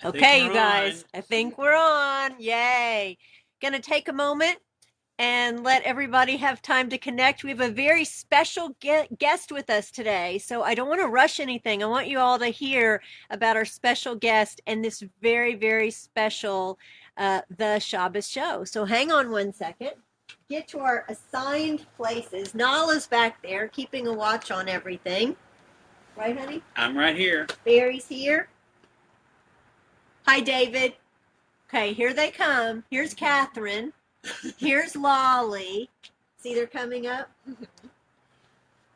Okay, you guys, I think we're on. Yay. Gonna take a moment and let everybody have time to connect. We have a very special guest with us today, so I don't want to rush anything. I want you all to hear about our special guest and this very, very special The Shabbos Show. So hang on one second. Get to our assigned places. Nala's back there keeping a watch on everything. Right, honey? I'm right here. Barry's here. Hi, David. Okay, here they come. Here's Catherine. Here's Lolly. See, they're coming up.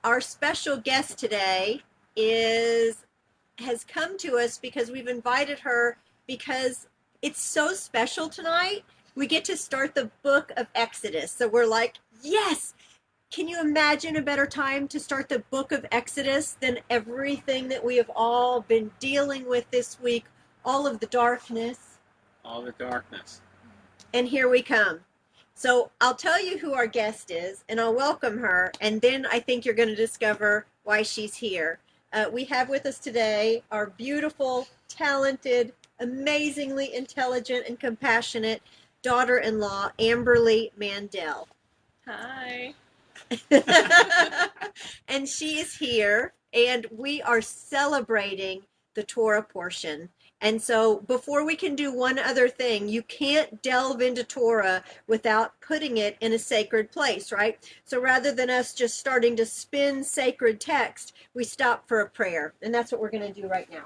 Our special guest today has come to us because we've invited her because it's so special tonight. We get to start the book of Exodus. So we're like, yes! Can you imagine a better time to start the book of Exodus than everything that we have all been dealing with this week? All of the darkness. All the darkness. And here we come. So I'll tell you who our guest is, and I'll welcome her, and then I think you're going to discover why she's here. We have with us today our beautiful, talented, amazingly intelligent, and compassionate daughter-in-law, Amberly Mandel. Hi. And she is here, and we are celebrating the Torah portion. And so before we can do one other thing, you can't delve into Torah without putting it in a sacred place, right? So rather than us just starting to spin sacred text, we stop for a prayer. And that's what we're going to do right now.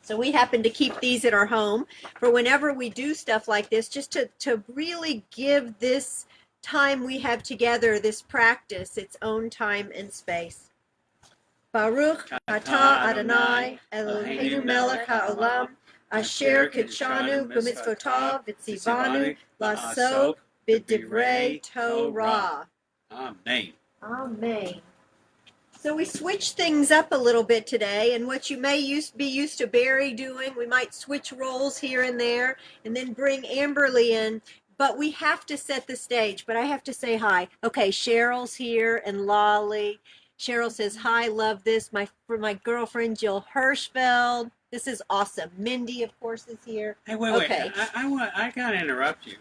So we happen to keep these at our home for whenever we do stuff like this, just to really give this time we have together, this practice, its own time and space. Baruch atah Adonai Eloheinu melech haolam asher kidshanu b'mitzvotav v'tzivanu la'asok b'divrei Torah. Amen. Amen. So we switch things up a little bit today, and what you may be used to Barry doing, we might switch roles here and there, and then bring Amberly in. But we have to set the stage. But I have to say hi. Okay, Cheryl's here and Lolly. Cheryl says, hi, love this. For my girlfriend, Jill Hirschfeld. This is awesome. Mindy, of course, is here. Hey, wait. Okay. I gotta interrupt you.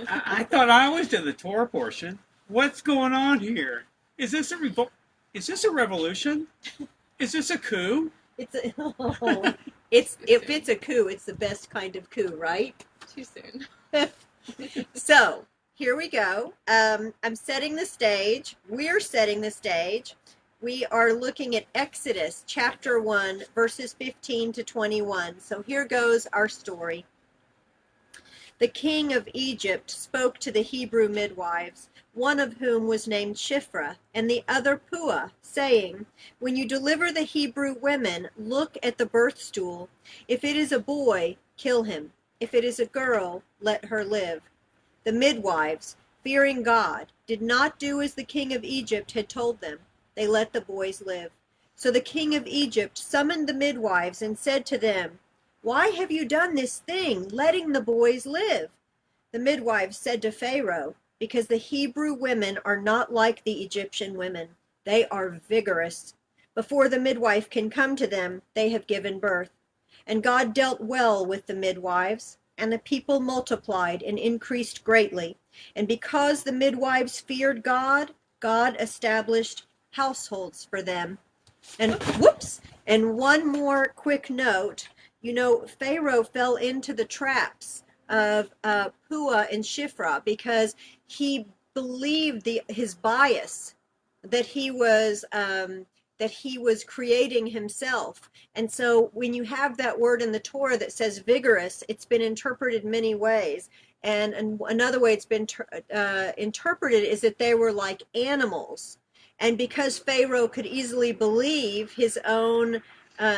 I thought I was in the Torah portion. What's going on here? Is this a revolution? Is this a coup? If it's a coup, it's the best kind of coup, right? Too soon. So here we go. I'm setting the stage. We're setting the stage. We are looking at Exodus chapter 1, verses 15 to 21. So here goes our story. The king of Egypt spoke to the Hebrew midwives, one of whom was named Shiphrah, and the other Puah, saying, when you deliver the Hebrew women, look at the birth stool. If it is a boy, kill him. If it is a girl, let her live. The midwives, fearing God, did not do as the king of Egypt had told them. They let the boys live. So the king of Egypt summoned the midwives and said to them, why have you done this thing, letting the boys live? The midwives said to Pharaoh, because the Hebrew women are not like the Egyptian women. They are vigorous. Before the midwife can come to them, they have given birth. And God dealt well with the midwives, and the people multiplied and increased greatly. And because the midwives feared God, God established households for them. And and one more quick note. You know, Pharaoh fell into the traps of Puah and Shiphrah because he believed his bias that he was creating himself. And so when you have that word in the Torah that says vigorous, it's been interpreted many ways. And another way it's been interpreted is that they were like animals. And because Pharaoh could easily believe his own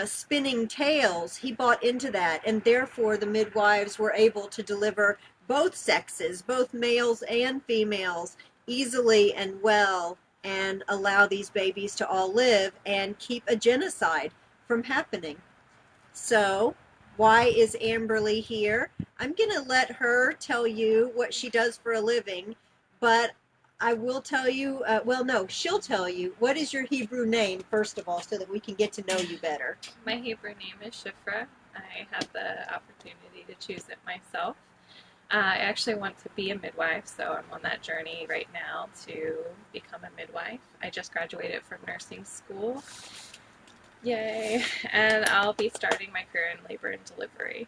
spinning tales, he bought into that. And therefore the midwives were able to deliver both sexes, both males and females, easily and well, and allow these babies to all live and keep a genocide from happening. So why is Amberly here? I'm going to let her tell you what she does for a living, but I will tell you, well, no, she'll tell you, what is your Hebrew name, first of all, so that we can get to know you better. My Hebrew name is Shifra. I had the opportunity to choose it myself. I actually want to be a midwife, so I'm on that journey right now to become a midwife. I just graduated from nursing school. Yay! And I'll be starting my career in labor and delivery.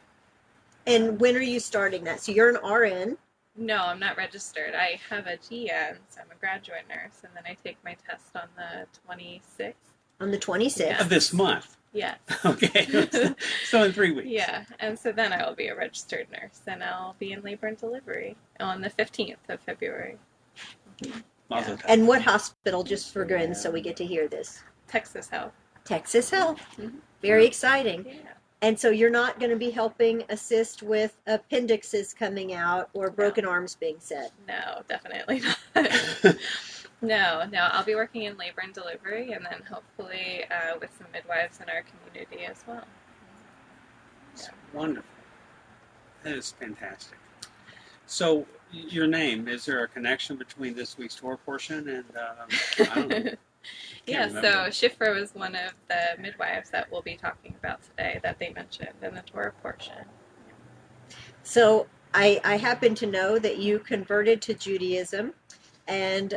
And when are you starting that? So you're an RN. No, I'm not registered. I have a GN, so I'm a graduate nurse, and then I take my test on the 26th. On the 26th. Of this month. Yes. Okay. So in 3 weeks. Yeah, and so then I will be a registered nurse, and I'll be in labor and delivery on the 15th of February. Mazel tov. And what hospital, just for grins, so we get to hear this? Texas Health. Texas Health. Mhm. Very exciting. Yeah. And so you're not going to be helping assist with appendixes coming out or broken arms being set. No, definitely not. No, I'll be working in labor and delivery, and then hopefully with some midwives in our community as well. It's wonderful. That is fantastic. So, your name, is there a connection between this week's Torah portion and, I don't know. Yeah, Can't so remember. Shifra was one of the midwives that we'll be talking about today that they mentioned in the Torah portion. So I happen to know that you converted to Judaism, and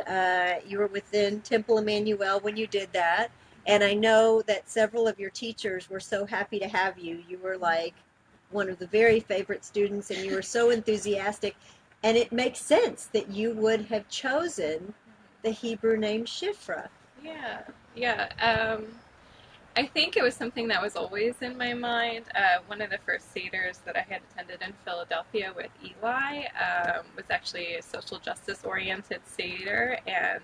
you were within Temple Emmanuel when you did that. And I know that several of your teachers were so happy to have you. You were like one of the very favorite students, and you were so enthusiastic. And it makes sense that you would have chosen the Hebrew name Shifra. Yeah. I think it was something that was always in my mind. One of the first seders that I had attended in Philadelphia with Eli was actually a social justice oriented seder, and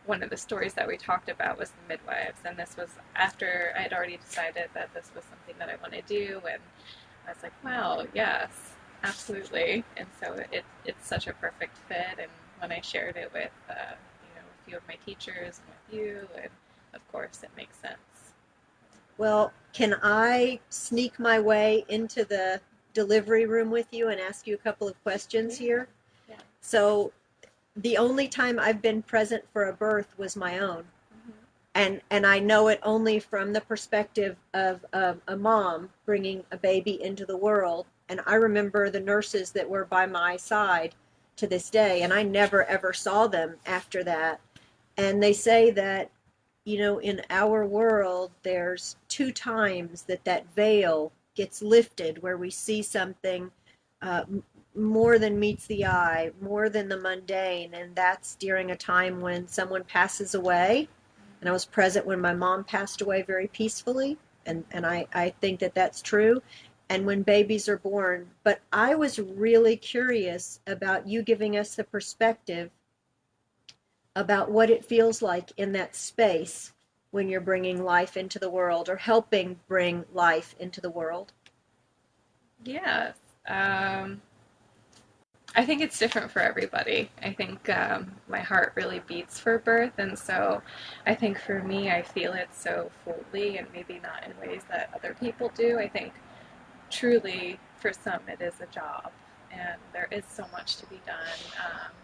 one of the stories that we talked about was the midwives, and this was after I had already decided that this was something that I want to do, and I was like, wow, yes, absolutely. And so it's such a perfect fit, and when I shared it with a few of my teachers and with you, and of course it makes sense. Well, can I sneak my way into the delivery room with you and ask you a couple of questions here? Yeah. So, the only time I've been present for a birth was my own. And I know it only from the perspective of a mom bringing a baby into the world. And I remember the nurses that were by my side to this day, and I never ever saw them after that. And they say that, in our world, there's 2 times that veil gets lifted where we see something more than meets the eye, more than the mundane, and that's during a time when someone passes away. And I was present when my mom passed away very peacefully, and I think that that's true, and when babies are born. But I was really curious about you giving us the perspective about what it feels like in that space when you're bringing life into the world or helping bring life into the world. Yes. I think it's different for everybody. I think my heart really beats for birth, and so I think for me, I feel it so fully, and maybe not in ways that other people do. I think truly, for some, it is a job, and there is so much to be done.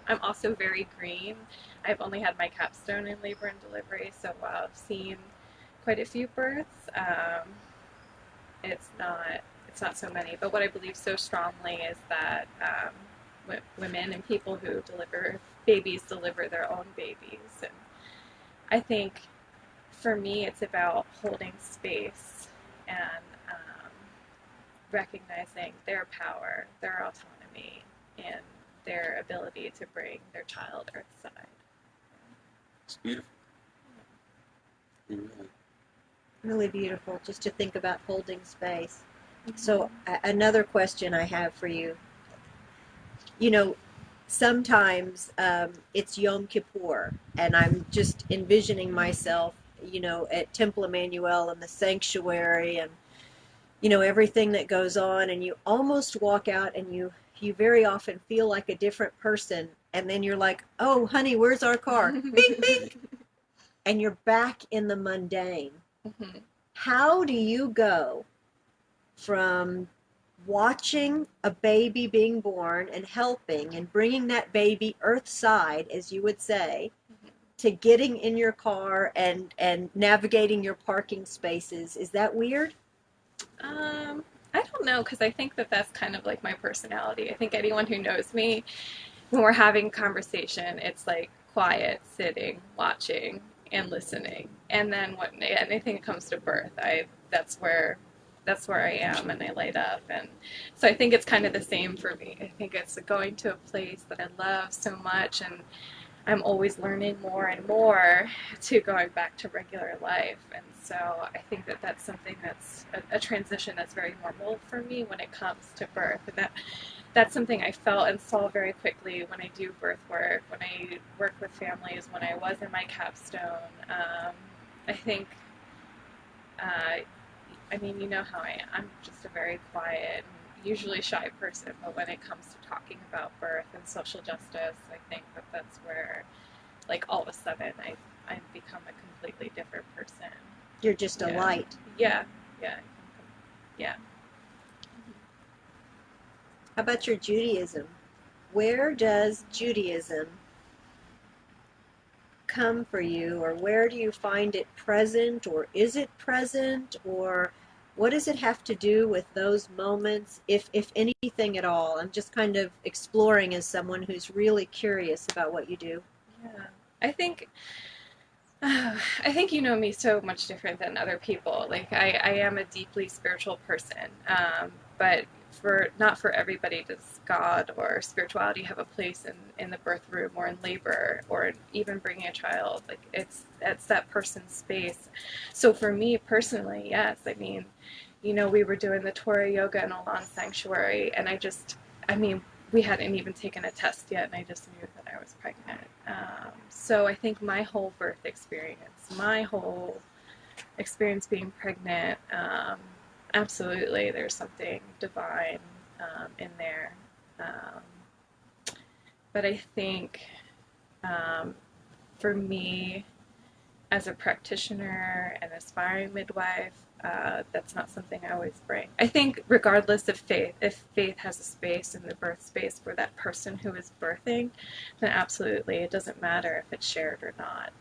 I'm also very green. I've only had my capstone in labor and delivery, so while I've seen quite a few births, it's not so many. But what I believe so strongly is that women and people who deliver babies deliver their own babies, and I think for me it's about holding space and recognizing their power, their autonomy, and their ability to bring their child earthside. It's beautiful. Really. Really beautiful just to think about holding space. So another question I have for you. Sometimes it's Yom Kippur, and I'm just envisioning myself, at Temple Emmanuel and the sanctuary and, everything that goes on, and you almost walk out and you very often feel like a different person, and then you're like, oh, honey, where's our car? Bing, bing. And you're back in the mundane. Mm-hmm. How do you go from watching a baby being born and helping and bringing that baby earthside, as you would say, to getting in your car and navigating your parking spaces. Is that weird? I don't know, because I think that that's kind of like my personality. I think anyone who knows me, when we're having conversation, it's like quiet, sitting, watching, and listening. And then when anything that comes to birth, I that's where I am, and I light up. And so I think it's kind of the same for me. I think it's going to a place that I love so much, and I'm always learning more and more to going back to regular life. And so I think that that's something that's a transition that's very normal for me when it comes to birth. And that's something I felt and saw very quickly when I do birth work, when I work with families, when I was in my capstone. I think, I mean, you know how I am. I'm just a very quiet, usually shy person, but when it comes to talking about birth and social justice, I think that that's where, like, all of a sudden I've become a completely different person. You're just a Yeah. light. Yeah, yeah, yeah. How about your Judaism? Where does Judaism come for you, or where do you find it present, or is it present, or what does it have to do with those moments, if anything at all? I'm just kind of exploring as someone who's really curious about what you do. Yeah. I think I think you know me so much different than other people. Like I am a deeply spiritual person, but for not for everybody does God or spirituality have a place in the birth room or in labor or even bringing a child. Like it's that person's space. So for me personally, yes. I mean, you know, we were doing the Torah yoga in a lawn sanctuary, and I mean, we hadn't even taken a test yet, and I just knew that I was pregnant. So I think my whole birth experience, my whole experience being pregnant, absolutely, there's something divine in there. But I think for me, as a practitioner and aspiring midwife, that's not something I always bring. I think regardless of faith, if faith has a space in the birth space for that person who is birthing, then absolutely, it doesn't matter if it's shared or not.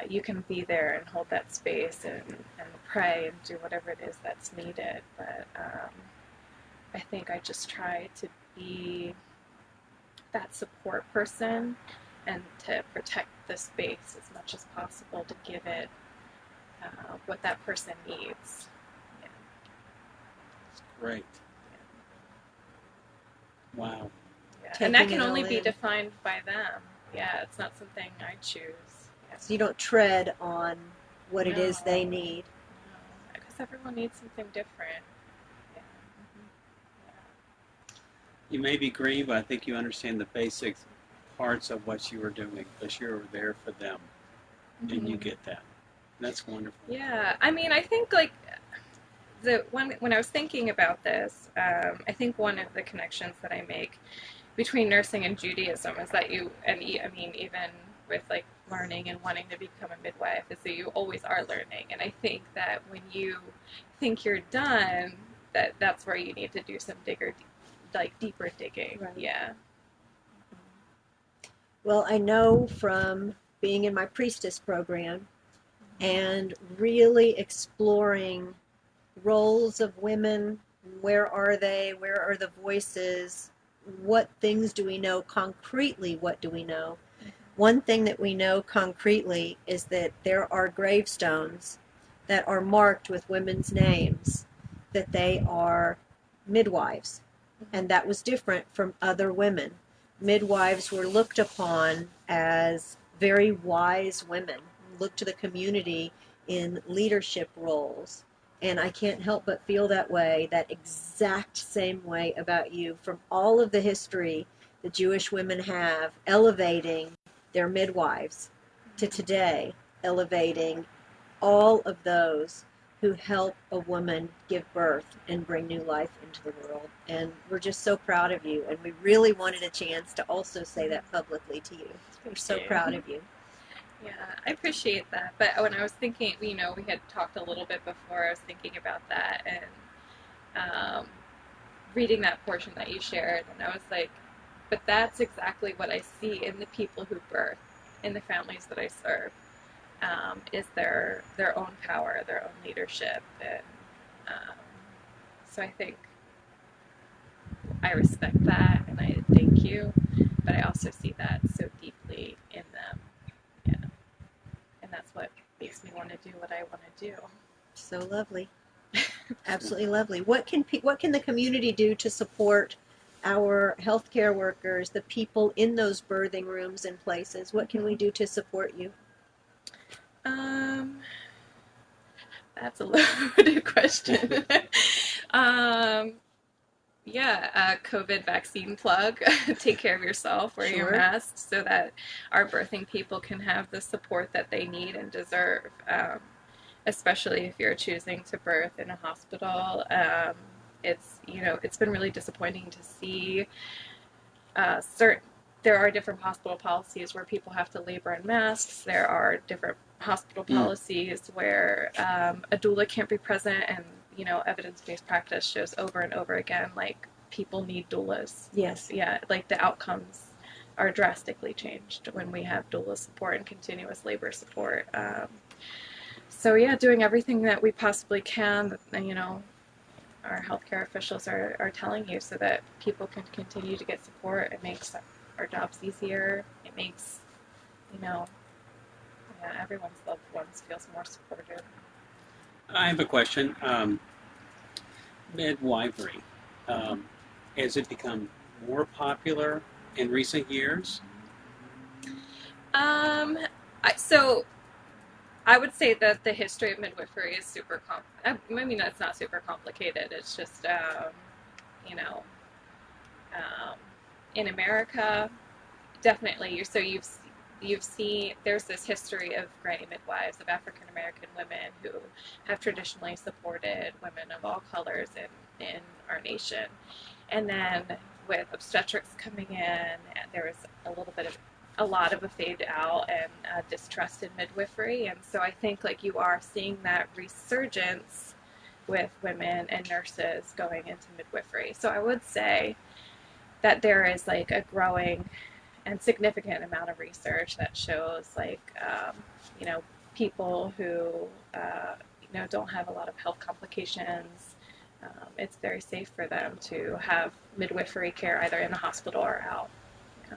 You can be there and hold that space and pray and do whatever it is that's needed. But I think I just try to be that support person and to protect the space as much as possible to give it what that person needs. Yeah. It's great. Wow. Yeah. Taking And that it can only all be in. defined by them. Yeah, it's not something I choose. Yeah. So you don't tread on what it is they No. need. No, because everyone needs something different. Yeah. You may be green, but I think you understand the basic parts of what you were doing because you were there for them, and you get that. That's wonderful. Yeah, I mean, I think like when I was thinking about this, I think one of the connections that I make between nursing and Judaism is that I mean, even with like learning and wanting to become a midwife, is that you always are learning. And I think that when you think you're done, that's where you need to do some deeper digging. Right. Yeah. Well, I know from being in my priestess program and really exploring roles of women. Where are they? Where are the voices? What things do we know concretely? What do we know? One thing that we know concretely is that there are gravestones that are marked with women's names, that they are midwives. And that was different from other women. Midwives were looked upon as very wise women, looked to the community in leadership roles. And I can't help but feel that way, that exact same way about you, from all of the history the Jewish women have elevating their midwives to today, elevating all of those who help a woman give birth and bring new life into the world. And we're just so proud of you. And we really wanted a chance to also say that publicly to you. We're so you. proud of you. Yeah, I appreciate that. But when I was thinking, you know, we had talked a little bit before, I was thinking about that. And reading that portion that you shared, and I was like, but that's exactly what I see in the people who birth, in the families that I serve, is their own power, their own leadership, and um, so I think I respect that, and I thank you, but I also see that so deeply in them, yeah, and that's what makes me want to do what I want to do. So lovely. Absolutely lovely. What can the community do to support our healthcare workers, the people in those birthing rooms and places? What can we do to support you? Um, that's a loaded question. um, yeah, COVID vaccine plug. Take care of yourself, wear your Sure. mask so that our birthing people can have the support that they need and deserve, especially if you're choosing to birth in a hospital. It's been really disappointing to see certain. There are different hospital policies where people have to labor in masks. There are different hospital policies where a doula can't be present, and evidence-based practice shows over and over again like people need doulas. Yes. Yeah, like the outcomes are drastically changed when we have doula support and continuous labor support. So yeah, doing everything that we possibly can, our healthcare officials are telling you so that people can continue to get support. It makes our jobs easier. It makes, everyone's loved ones feels more supported. I have a question. Midwifery, has it become more popular in recent years? So I would say that the history of midwifery is super it's not super complicated. It's just, you know, in America, definitely. You've seen there's this history of granny midwives, of African American women who have traditionally supported women of all colors in our nation, and then with obstetrics coming in, there was a lot of a fade out and distrust in midwifery, and so I think like you are seeing that resurgence with women and nurses going into midwifery. So I would say that there is like a growing and significant amount of research that shows people who don't have a lot of health complications. It's very safe for them to have midwifery care either in a hospital or out. Yeah.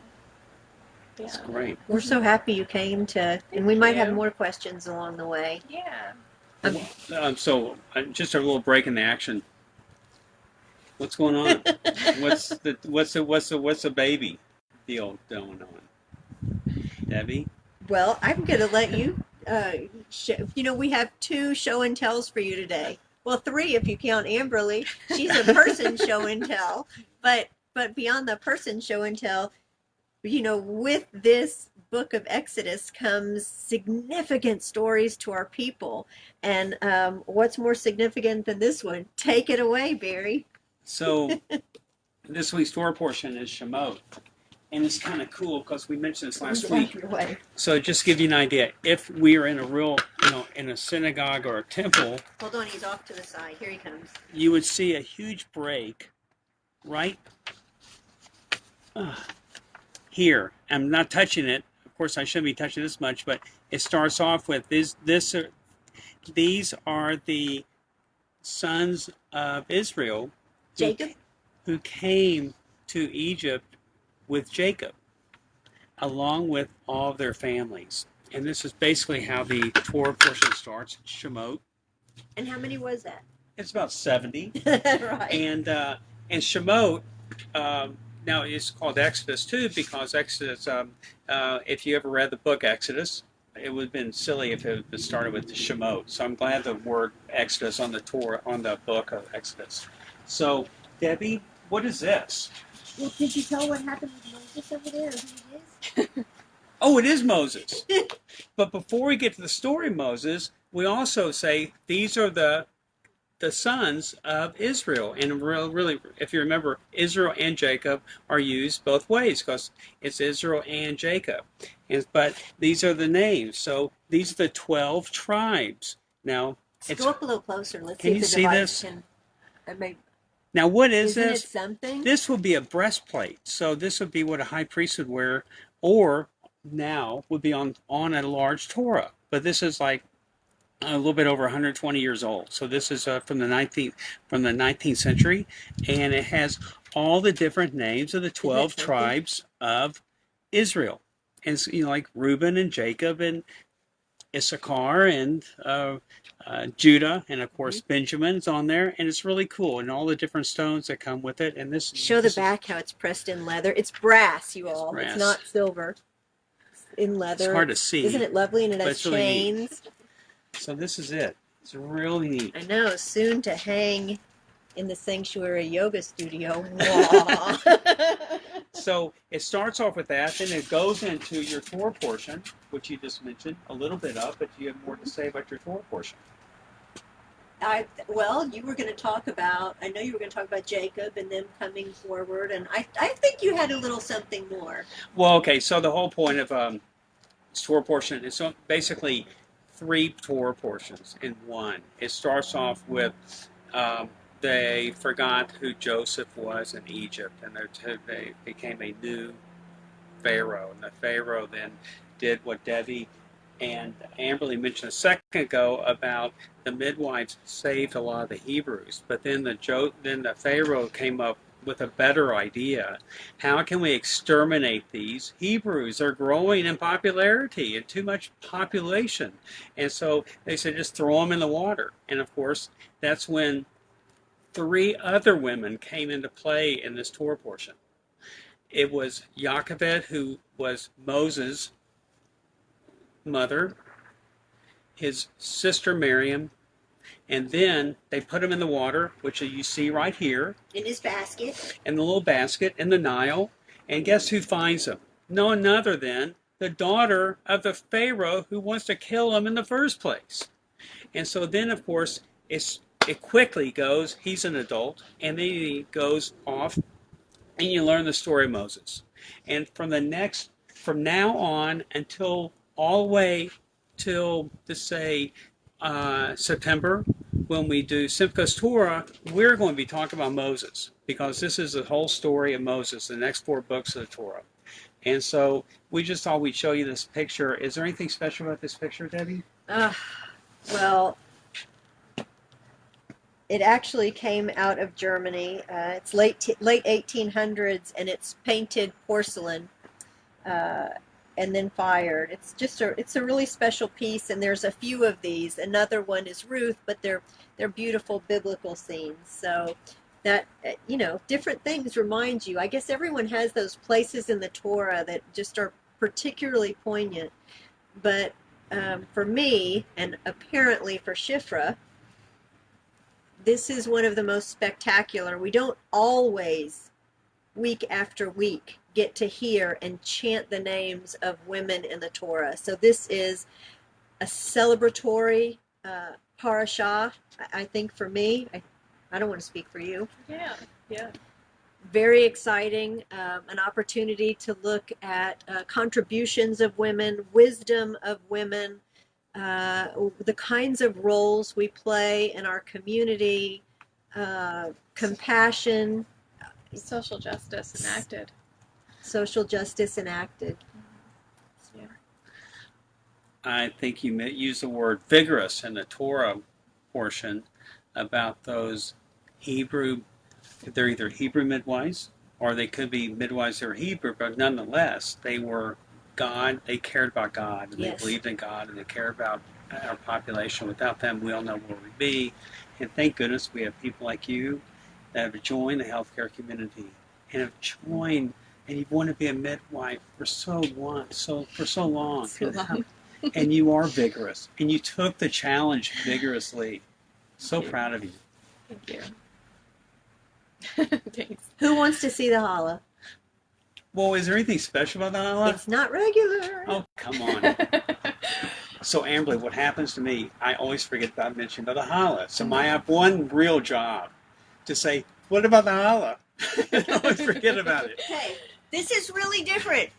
That's great. We're so happy you came and we might have you. more questions along the way. Yeah. So just a little break in the action. What's going on? what's the baby deal going on? Debbie? Well, I'm going to let you, we have 2 show and tells for you today. Well, 3 if you count Amberly. She's a person show and tell. But beyond the person show and tell, with this book of Exodus comes significant stories to our people. And what's more significant than this one? Take it away, Barry. So this week's Torah portion is Shemot. And it's kind of cool because we mentioned this last week. So just to give you an idea, if we are in a real, in a synagogue or a temple. Hold on, he's off to the side. Here he comes. You would see a huge break right here. I'm not touching it. Of course, I shouldn't be touching this much, but it starts off with these are the sons of Israel Jacob, who came to Egypt with Jacob, along with all of their families. And this is basically how the Torah portion starts, Shemot. And how many was that? It's about 70. Right. And Shemot, now it's called Exodus too, because Exodus, if you ever read the book Exodus, it would have been silly if it started with the Shemot. So I'm glad the word Exodus on the Torah, on the book of Exodus. So, Debbie, what is this? Well, did you tell what happened with Moses over there? Who it is? Oh, it is Moses. But before we get to the story of Moses, we also say these are the sons of Israel. And really, if you remember, Israel and Jacob are used both ways because it's Israel and Jacob. But these are the names. So these are the 12 tribes. Now, Go up a little closer. Let's Can see you if the see device this? can. Maybe. Now, what is Isn't it this? something? This would be a breastplate. So this would be what a high priest would wear, or now would be on a large Torah. But this is like a little bit over 120 years old. So this is from the 19th century, and it has all the different names of the 12 tribes of Israel, and like Reuben and Jacob and Issachar and Judah, and of course Benjamin's on there, and it's really cool, and all the different stones that come with it. And Show the back how it's pressed in leather. It's brass, you all. Brass. It's not silver. It's in leather. It's hard to see. Isn't it lovely? And it has really chains. So this is it. It's really neat. I know. Soon to hang in the sanctuary yoga studio. So it starts off with that, then it goes into your Torah portion, which you just mentioned a little bit of, but you have more to say about your Torah portion. Well, you were going to talk about, I know you were going to talk about Jacob and them coming forward, and I think you had a little something more. Well, okay, so the whole point of Torah portion is basically 3 Torah portions in one. It starts off with they forgot who Joseph was in Egypt, and they became a new Pharaoh. And the Pharaoh then did what Debbie and Amberly mentioned a second ago about the midwives saved a lot of the Hebrews. But then the Pharaoh came up with a better idea. How can we exterminate these Hebrews? They're growing in popularity and too much population. And so they said just throw them in the water. And of course, that's when 3 other women came into play in this Torah portion. It was Jochebed, who was Moses' mother, his sister Miriam, and then they put him in the water, which you see right here. In his basket. In the little basket in the Nile. And guess who finds him? None other than the daughter of the Pharaoh who wants to kill him in the first place. And so then, of course, it quickly goes, he's an adult, and then he goes off, and you learn the story of Moses. And from now on until all the way till, to say, September, when we do Simchas Torah, we're going to be talking about Moses, because this is the whole story of Moses, the next 4 books of the Torah. And so we just thought we'd show you this picture. Is there anything special about this picture, Debbie? Well, it actually came out of Germany. It's late 1800s, and it's painted porcelain and then fired. It's a really special piece, and there's a few of these. Another one is Ruth, but they're beautiful biblical scenes. So that, different things remind you. I guess everyone has those places in the Torah that just are particularly poignant. But for me, and apparently for Shifra, this is one of the most spectacular. We don't always, week after week, get to hear and chant the names of women in the Torah. So this is a celebratory parashah, I think, for me. I don't want to speak for you. Yeah. Very exciting, an opportunity to look at contributions of women, wisdom of women, the kinds of roles we play in our community, compassion. Social justice enacted. Social justice enacted. Yeah. I think you used the word vigorous in the Torah portion about those Hebrew, they're either Hebrew midwives or they could be midwives that are Hebrew, but nonetheless, they were God, they cared about God, and Yes. they believed in God, and they cared about our population. Without them, we all know where we'd be. And thank goodness we have people like you that have joined the healthcare community and have joined, and you want to be a midwife for so long. So long. And you are vigorous, and you took the challenge vigorously. So proud of you. Thank you. Thanks. Who wants to see the challah? Well, is there anything special about the challah? It's not regular. Oh, come on. So, Amberly, what happens to me, I always forget about mentioning about the challah. So I have one real job to say, what about the challah? I always forget about it. Okay, this is really different.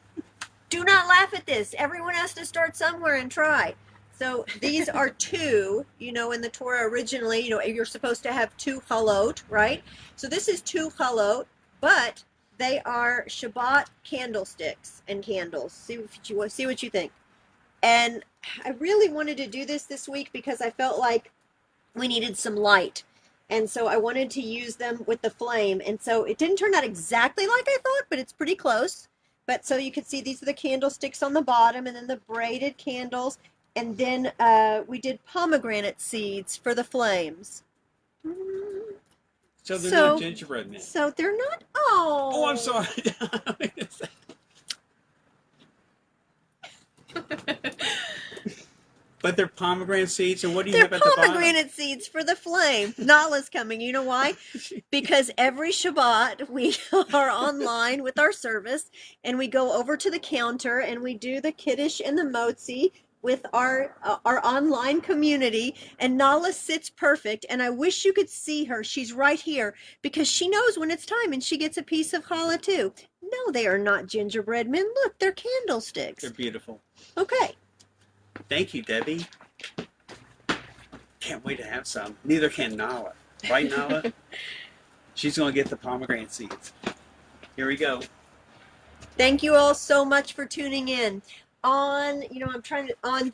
Do not laugh at this. Everyone has to start somewhere and try. So these are two, in the Torah originally, you're supposed to have two halot, right? So this is two halot, but they are Shabbat candlesticks and candles. See what you think. And I really wanted to do this week because I felt like we needed some light. And so I wanted to use them with the flame. And so it didn't turn out exactly like I thought, but it's pretty close. But so you can see these are the candlesticks on the bottom and then the braided candles. And then we did pomegranate seeds for the flames. So they're So- not gingerbread men. So they're not. Oh, I'm sorry. But they're pomegranate seeds, and what do you They're have at the bottom? pomegranate seeds for the flame. Nala's coming. You know why? Because every Shabbat we are online with our service, and we go over to the counter and we do the kiddush and the motzi with our online community. And Nala sits perfect, and I wish you could see her. She's right here because she knows when it's time, and she gets a piece of challah too. No, they are not gingerbread men. Look, they're candlesticks. They're beautiful. Okay. Thank you, Debbie. Can't wait to have some. Neither can Nala. Right, Nala? She's going to get the pomegranate seeds. Here we go. Thank you all so much for tuning in. On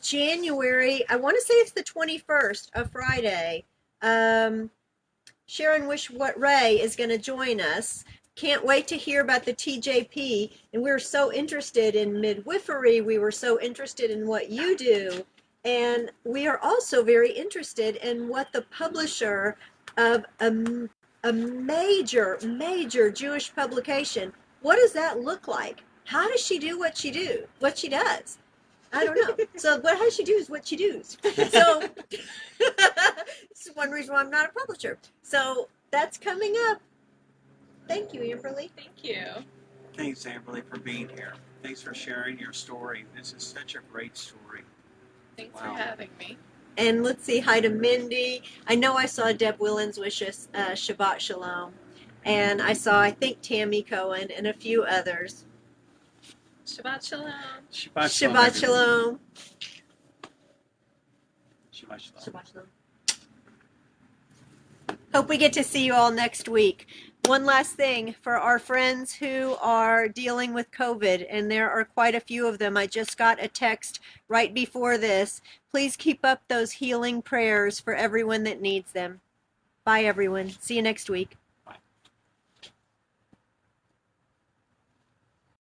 January, I want to say it's the 21st, a Friday. Sharon Ray is going to join us. Can't wait to hear about the TJP. And we're so interested in midwifery. We were so interested in what you do. And we are also very interested in what the publisher of a major Jewish publication, what does that look like? How does she do what she does? I don't know. So how does she do is what she does. So this is one reason why I'm not a publisher. So that's coming up. Thank you, Amberly. Thank you. Thanks, Amberly, for being here. Thanks for sharing your story. This is such a great story. Thanks Wow. for having me. And let's see, hi to Mindy. I know I saw Deb Willens wish us Shabbat Shalom. And I saw, I think, Tammy Cohen and a few others. Shabbat Shalom. Shabbat Shalom. Shabbat everyone. Shalom. Shabbat Shalom. Shabbat Shalom. Hope we get to see you all next week. One last thing for our friends who are dealing with COVID, and there are quite a few of them. I just got a text right before this. Please keep up those healing prayers for everyone that needs them. Bye, everyone. See you next week.